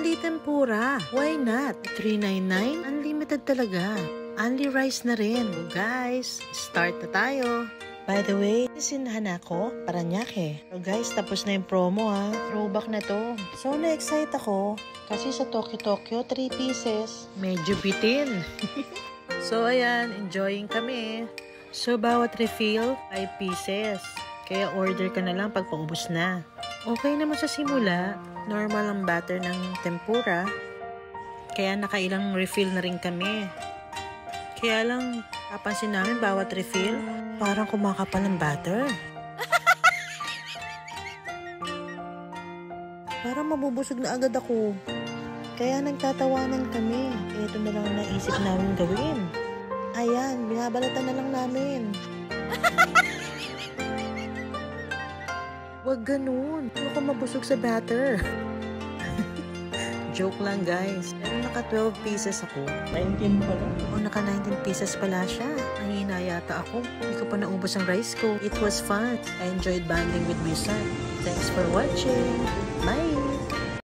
only tempura. Why not? $3.99? Unlimited talaga. Only rice na rin. So guys, start na tayo. By the way, sindahan ako, Paranaque. So guys, tapos na yung promo ha. Throwback na to. So na-excite ako kasi sa Tokyo 3 pieces. Medyo bitin. So ayan, enjoying kami. So bawat refill, 5 pieces. Kaya order ka na lang pag paubos na. Okay naman sa simula. Normal ang batter ng tempura. Kaya nakailang refill na rin kami. Kaya lang, papansin namin bawat refill, parang kumakapal ng batter. Parang mabubusog na agad ako. Kaya nagtatawanan kami. Ito na lang naisip namin gawin. Ayan, binabalatan na lang namin. Wag ganun. Huwag ka mabusog sa batter. Joke lang guys. Pero naka 12 pieces ako. 19 pala. O naka 19 pieces pala siya. Mahina yata ako. Hindi ko pa naubos ang rice ko. It was fun. I enjoyed bonding with my son. Thanks for watching. Bye!